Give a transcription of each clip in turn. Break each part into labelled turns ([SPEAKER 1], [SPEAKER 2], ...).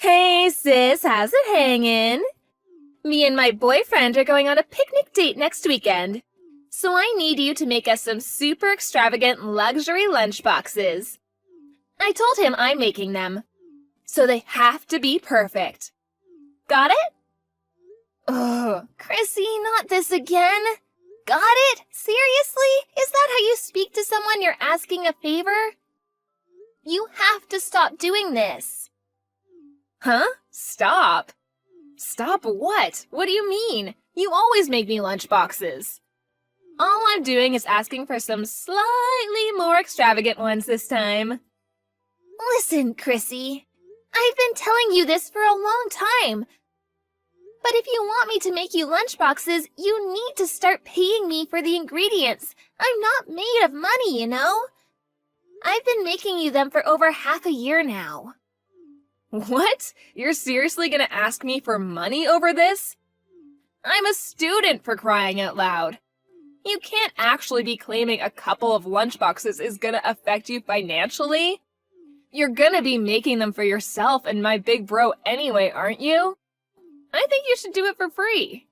[SPEAKER 1] Hey sis, how's it hanging? Me and my boyfriend are going on a picnic date next weekend. So I need you to make us some super extravagant luxury lunchboxes. I told him I'm making them. So they have to be perfect. Got it? Ugh, Chrissy, not this again. Got it? Seriously? Is that how you speak to someone you're asking a favor? You have to stop doing this. Huh? Stop? Stop what? What do you mean? You always make me lunchboxes. All I'm doing is asking for some slightly more extravagant ones this time. Listen, Chrissy. I've been telling you this for a long time. But if you want me to make you lunchboxes, you need to start paying me for the ingredients. I'm not made of money, you know? I've been making you them for over half a year now. What? You're seriously gonna ask me for money over this? I'm a student, for crying out loud. You can't actually be claiming a couple of lunchboxes is gonna affect you financially. You're gonna be making them for yourself and my big bro anyway, aren't you? I think you should do it for free.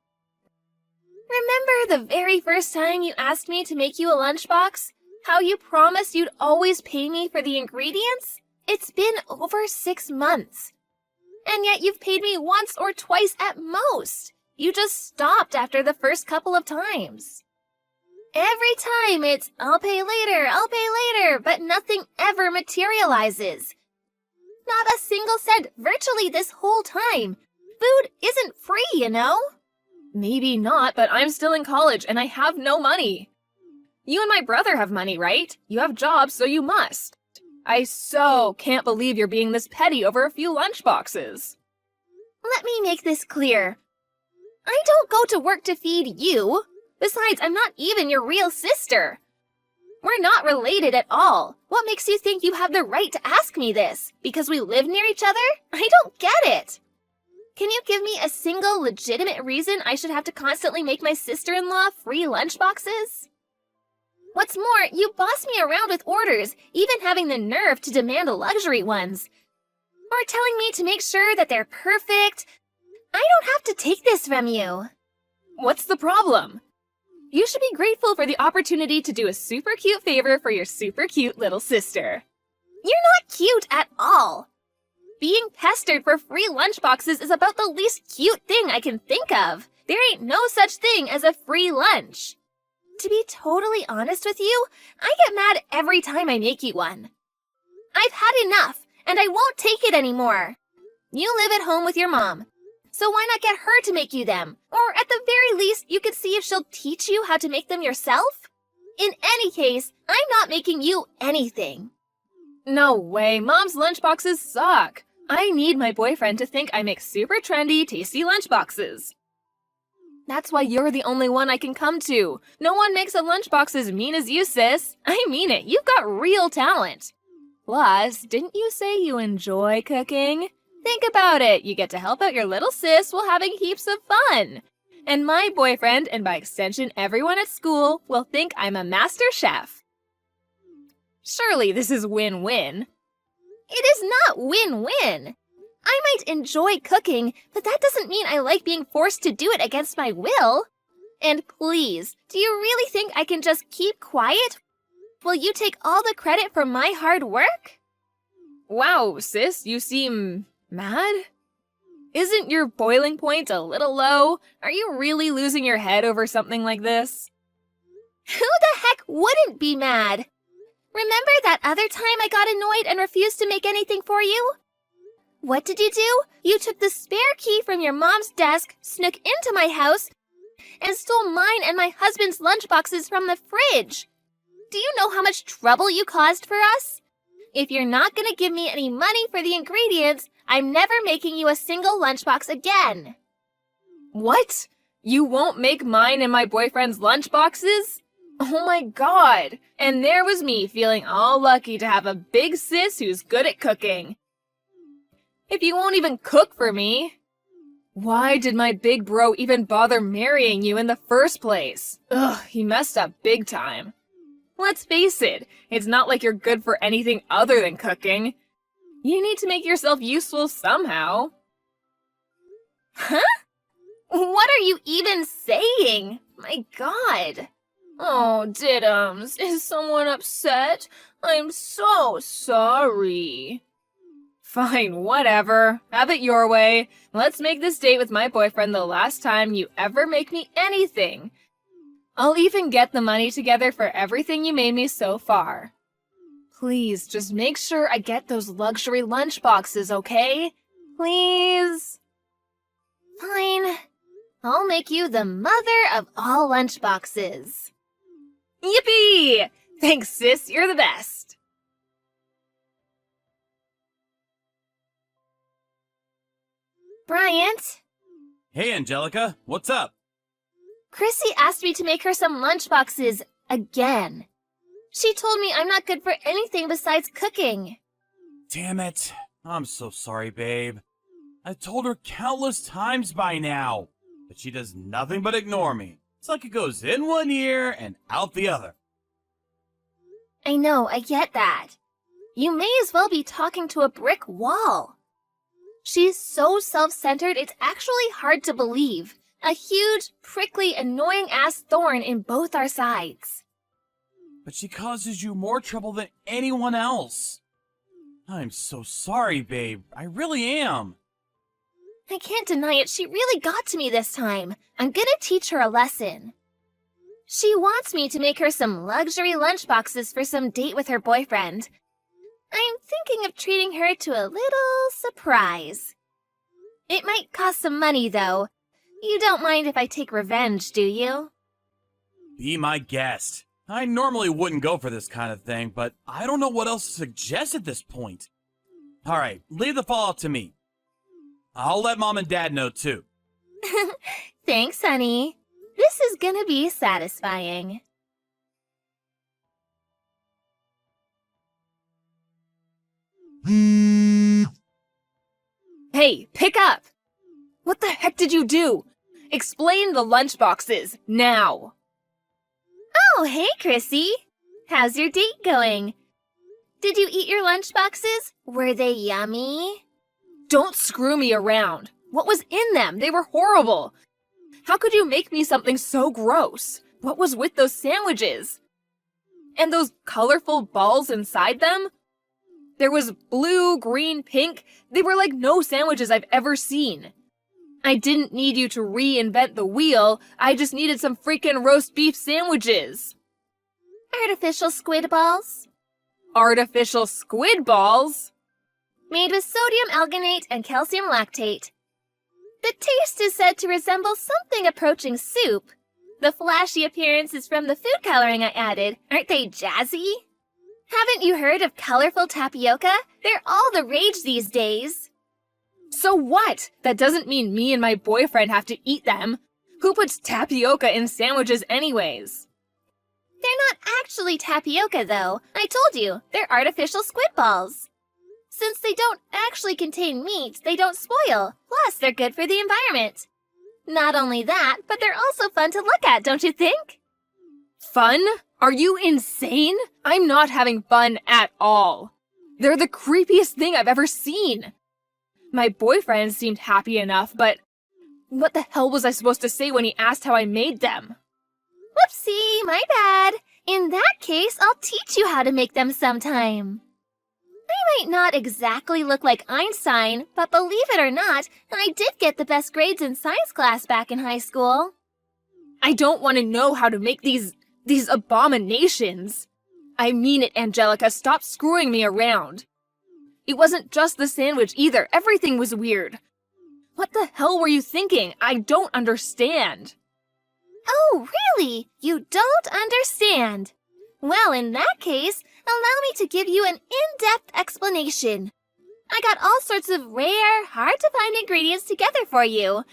[SPEAKER 1] Remember the very first time you asked me to make you a lunchbox? How you promised you'd always pay me for the ingredients? It's been over 6 months. And yet you've paid me once or twice at most. You just stopped after the first couple of times. Every time it's, I'll pay later, but nothing ever materializes. Not a single cent virtually this whole time. Food isn't free, you know? Maybe not, but I'm still in college and I have no money. You and my brother have money, right? You have jobs, so you must. I so can't believe you're being this petty over a few lunchboxes. Let me make this clear. I don't go to work to feed you. Besides, I'm not even your real sister. We're not related at all. What makes you think you have the right to ask me this? Because we live near each other? I don't get it. Can you give me a single legitimate reason I should have to constantly make my sister-in-law free lunchboxes? What's more, you boss me around with orders, even having the nerve to demand luxury ones. Or telling me to make sure that they're perfect. I don't have to take this from you. What's the problem? You should be grateful for the opportunity to do a super cute favor for your super cute little sister. You're not cute at all. Being pestered for free lunchboxes is about the least cute thing I can think of. There ain't no such thing as a free lunch. To be totally honest with you, I get mad every time I make you one. I've had enough, and I won't take it anymore. You live at home with your mom, so why not get her to make you them? Or at the very least, you could see if she'll teach you how to make them yourself? In any case, I'm not making you anything. No way, Mom's lunchboxes suck. I need my boyfriend to think I make super trendy, tasty lunchboxes. That's why you're the only one I can come to. No one makes a lunchbox as mean as you, sis. I mean it, you've got real talent. Plus, didn't you say you enjoy cooking? Think about it, you get to help out your little sis while having heaps of fun. And my boyfriend, and by extension everyone at school, will think I'm a master chef. Surely this is win-win. It is not win-win. I might enjoy cooking, but that doesn't mean I like being forced to do it against my will. And please, do you really think I can just keep quiet? Will you take all the credit for my hard work? Wow, sis, you seem mad? Isn't your boiling point a little low? Are you really losing your head over something like this? Who the heck wouldn't be mad? Remember that other time I got annoyed and refused to make anything for you? What did you do? You took the spare key from your mom's desk, snuck into my house, and stole mine and my husband's lunchboxes from the fridge. Do you know how much trouble you caused for us? If you're not gonna give me any money for the ingredients, I'm never making you a single lunchbox again. What? You won't make mine and my boyfriend's lunchboxes? Oh my god! And there was me feeling all lucky to have a big sis who's good at cooking. If you won't even cook for me, why did my big bro even bother marrying you in the first place? Ugh, he messed up big time. Let's face it, it's not like you're good for anything other than cooking. You need to make yourself useful somehow. Huh? What are you even saying? My God. Oh, Diddums, is someone upset? I'm so sorry. Fine, whatever. Have it your way. Let's make this date with my boyfriend the last time you ever make me anything. I'll even get the money together for everything you made me so far. Please, just make sure I get those luxury lunchboxes, okay? Please? Fine. I'll make you the mother of all lunchboxes. Yippee! Thanks, sis. You're the best. Bryant?
[SPEAKER 2] Hey, Angelica. What's up?
[SPEAKER 1] Chrissy asked me to make her some lunchboxes again. She told me I'm not good for anything besides cooking.
[SPEAKER 2] Damn it. I'm so sorry, babe. I told her countless times by now, but she does nothing but ignore me. It's like it goes in one ear and out the other.
[SPEAKER 1] I know, I get that. You may as well be talking to a brick wall. She's so self-centered, it's actually hard to believe. A huge, prickly, annoying-ass thorn in both our sides.
[SPEAKER 2] But she causes you more trouble than anyone else. I'm so sorry, babe. I really am.
[SPEAKER 1] I can't deny it, she really got to me this time. I'm gonna teach her a lesson. She wants me to make her some luxury lunchboxes for some date with her boyfriend. I'm thinking of treating her to a little surprise. It might cost some money, though. You don't mind if I take revenge, do you?
[SPEAKER 2] Be my guest. I normally wouldn't go for this kind of thing, but I don't know what else to suggest at this point. Alright, leave the fallout to me. I'll let Mom and Dad know, too.
[SPEAKER 1] Thanks, honey. This is gonna be satisfying. Hey, pick up! What the heck did you do? Explain the lunchboxes, now! Oh, hey, Chrissy. How's your date going? Did you eat your lunchboxes? Were they yummy? Don't screw me around. What was in them? They were horrible. How could you make me something so gross? What was with those sandwiches? And those colorful balls inside them? There was blue, green, pink. They were like no sandwiches I've ever seen. I didn't need you to reinvent the wheel. I just needed some freaking roast beef sandwiches. Artificial squid balls? Artificial squid balls? Made with sodium alginate and calcium lactate. The taste is said to resemble something approaching soup. The flashy appearance is from the food coloring I added. Aren't they jazzy? Haven't you heard of colorful tapioca? They're all the rage these days. So what? That doesn't mean me and my boyfriend have to eat them. Who puts tapioca in sandwiches anyways? They're not actually tapioca, though. I told you, they're artificial squid balls. Since they don't actually contain meat, they don't spoil. Plus, they're good for the environment. Not only that, but they're also fun to look at, don't you think? Fun? Are you insane? I'm not having fun at all. They're the creepiest thing I've ever seen. My boyfriend seemed happy enough, but what the hell was I supposed to say when he asked how I made them? Whoopsie, my bad. In that case, I'll teach you how to make them sometime. I might not exactly look like Einstein, but believe it or not, I did get the best grades in science class back in high school. I don't want to know how to make these abominations. I mean it, Angelica, stop screwing me around. It wasn't just the sandwich either, everything was weird. What the hell were you thinking? I don't understand. Oh, really? You don't understand? Well, in that case, allow me to give you an in-depth explanation. I got all sorts of rare, hard-to-find ingredients together for you.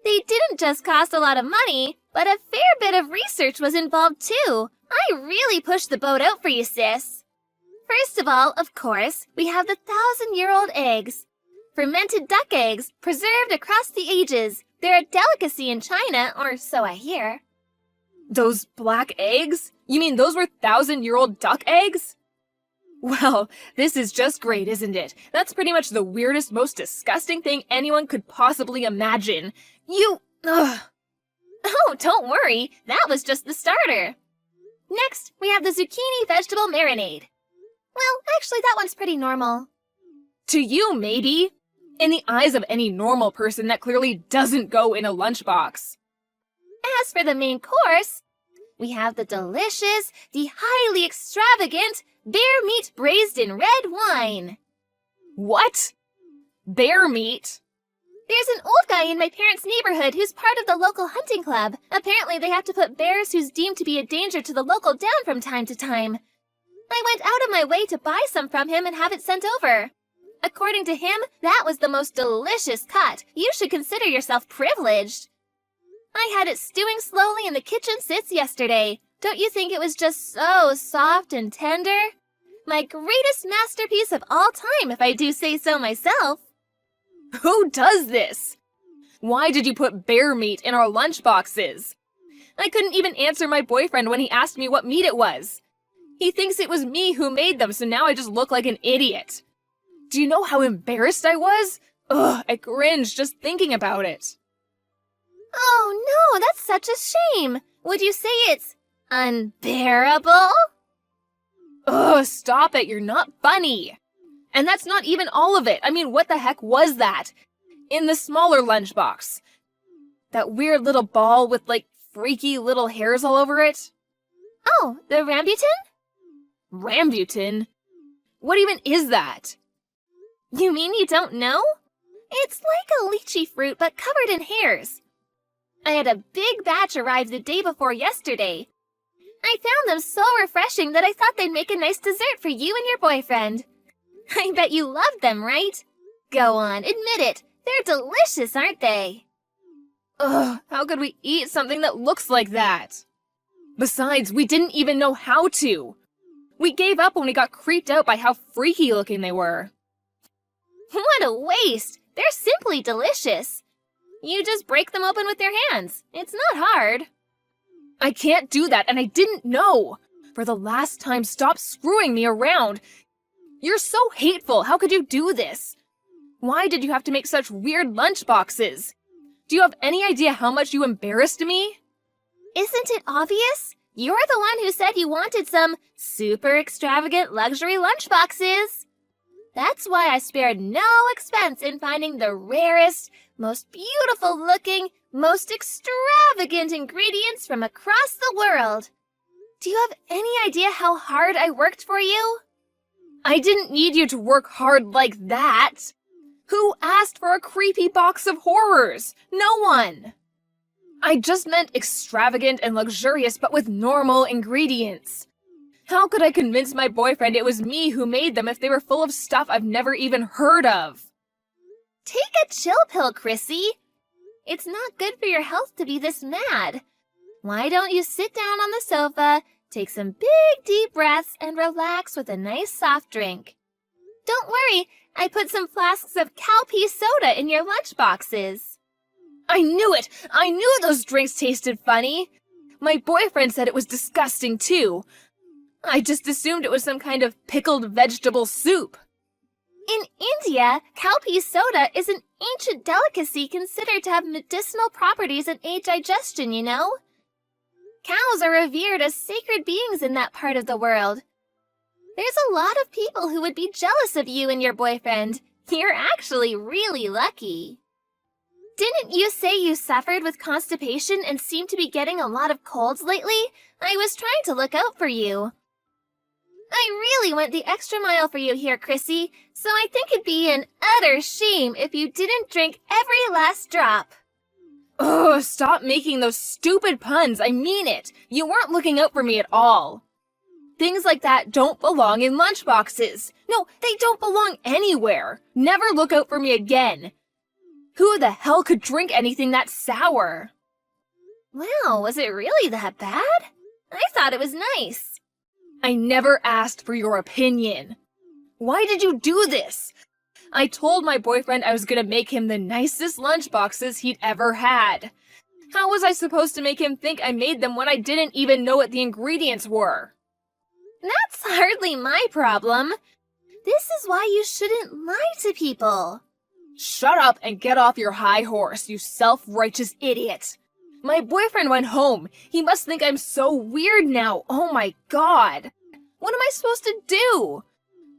[SPEAKER 1] They didn't just cost a lot of money, but a fair bit of research was involved too. I really pushed the boat out for you, sis. First of all, of course, we have the 1,000-year-old eggs. Fermented duck eggs, preserved across the ages. They're a delicacy in China, or so I hear. Those black eggs? You mean those were 1,000-year-old duck eggs? Well, this is just great, isn't it? That's pretty much the weirdest, most disgusting thing anyone could possibly imagine. Ugh. Oh, don't worry. That was just the starter. Next, we have the zucchini vegetable marinade. Well, actually, that one's pretty normal. To you, maybe. In the eyes of any normal person, that clearly doesn't go in a lunchbox. As for the main course, we have the delicious, the highly extravagant bear meat braised in red wine. What? Bear meat? There's an old guy in my parents' neighborhood who's part of the local hunting club. Apparently they have to put bears who's deemed to be a danger to the local down from time to time. I went out of my way to buy some from him and have it sent over. According to him, that was the most delicious cut. You should consider yourself privileged. I had it stewing slowly in the kitchen since yesterday. Don't you think it was just so soft and tender? My greatest masterpiece of all time, if I do say so myself. Who does this? Why did you put bear meat in our lunchboxes? I couldn't even answer my boyfriend when he asked me what meat it was. He thinks it was me who made them, so now I just look like an idiot. Do you know how embarrassed I was? Ugh, I cringe just thinking about it. Oh no, that's such a shame. Would you say it's unbearable? Ugh, stop it, you're not funny. And that's not even all of it. I mean, what the heck was that? In the smaller lunchbox. That weird little ball with, like, freaky little hairs all over it. Oh, the rambutan? Rambutan? What even is that? You mean you don't know? It's like a lychee fruit, but covered in hairs. I had a big batch arrive the day before yesterday. I found them so refreshing that I thought they'd make a nice dessert for you and your boyfriend. I bet you loved them, right? Go on, admit it. They're delicious, aren't they? Ugh, how could we eat something that looks like that? Besides, we didn't even know how to. We gave up when we got creeped out by how freaky looking they were. What a waste! They're simply delicious. You just break them open with your hands. It's not hard. I can't do that, and I didn't know. For the last time, stop screwing me around. You're so hateful. How could you do this? Why did you have to make such weird lunchboxes? Do you have any idea how much you embarrassed me? Isn't it obvious? You're the one who said you wanted some super extravagant luxury lunchboxes. That's why I spared no expense in finding the rarest, most beautiful looking, most extravagant ingredients from across the world. Do you have any idea how hard I worked for you? I didn't need you to work hard like that. Who asked for a creepy box of horrors? No one. I just meant extravagant and luxurious, but with normal ingredients. How could I convince my boyfriend it was me who made them if they were full of stuff I've never even heard of? Take a chill pill, Chrissy. It's not good for your health to be this mad. Why don't you sit down on the sofa, take some big deep breaths, and relax with a nice soft drink? Don't worry, I put some flasks of cowpea soda in your lunchboxes. I knew it! I knew those drinks tasted funny! My boyfriend said it was disgusting too. I just assumed it was some kind of pickled vegetable soup. In India, cowpea soda is an ancient delicacy considered to have medicinal properties and aid digestion, you know? Cows are revered as sacred beings in that part of the world. There's a lot of people who would be jealous of you and your boyfriend. You're actually really lucky. Didn't you say you suffered with constipation and seem to be getting a lot of colds lately? I was trying to look out for you. I really went the extra mile for you here, Chrissy, so I think it'd be an utter shame if you didn't drink every last drop. Oh, stop making those stupid puns. I mean it. You weren't looking out for me at all. Things like that don't belong in lunchboxes. No, they don't belong anywhere. Never look out for me again. Who the hell could drink anything that sour? Wow, was it really that bad? I thought it was nice. I never asked for your opinion. Why did you do this? I told my boyfriend I was gonna make him the nicest lunchboxes he'd ever had. How was I supposed to make him think I made them when I didn't even know what the ingredients were? That's hardly my problem. This is why you shouldn't lie to people. Shut up and get off your high horse, you self-righteous idiot. My boyfriend went home. He must think I'm so weird now. Oh my god. What am I supposed to do?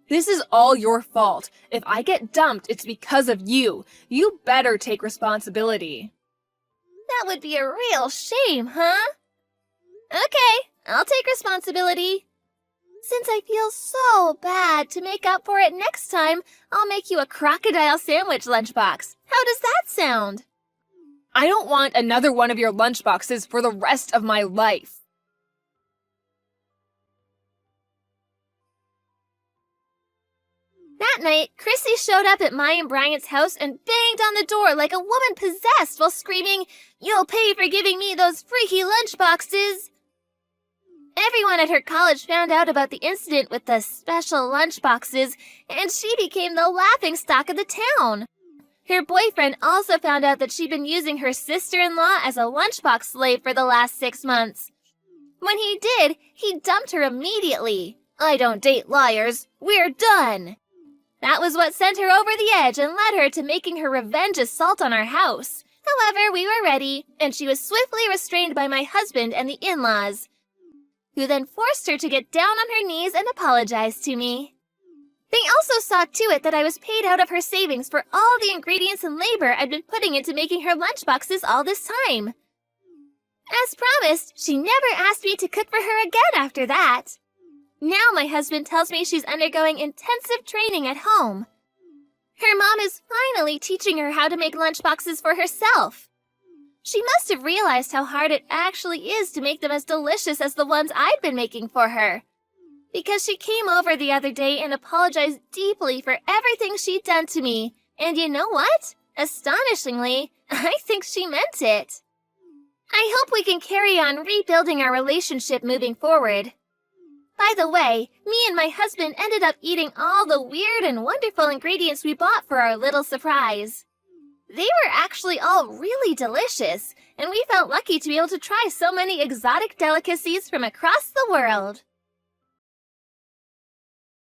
[SPEAKER 1] This is all your fault. If I get dumped, it's because of you. You better take responsibility. That would be a real shame, huh? Okay, I'll take responsibility. Since I feel so bad, to make up for it next time, I'll make you a crocodile sandwich lunchbox. How does that sound? I don't want another one of your lunchboxes for the rest of my life. That night, Chrissy showed up at my and Bryant's house and banged on the door like a woman possessed while screaming, "You'll pay for giving me those freaky lunchboxes!" Everyone at her college found out about the incident with the special lunchboxes, and she became the laughingstock of the town. Her boyfriend also found out that she'd been using her sister-in-law as a lunchbox slave for the last 6 months. When he did, he dumped her immediately. I don't date liars. We're done. That was what sent her over the edge and led her to making her revenge assault on our house. However, we were ready, and she was swiftly restrained by my husband and the in-laws, who then forced her to get down on her knees and apologize to me. They also saw to it that I was paid out of her savings for all the ingredients and labor I'd been putting into making her lunchboxes all this time. As promised, she never asked me to cook for her again after that. Now my husband tells me she's undergoing intensive training at home. Her mom is finally teaching her how to make lunchboxes for herself. She must have realized how hard it actually is to make them as delicious as the ones I'd been making for her, because she came over the other day and apologized deeply for everything she'd done to me. And you know what? Astonishingly, I think she meant it. I hope we can carry on rebuilding our relationship moving forward. By the way, me and my husband ended up eating all the weird and wonderful ingredients we bought for our little surprise. They were actually all really delicious, and we felt lucky to be able to try so many exotic delicacies from across the world.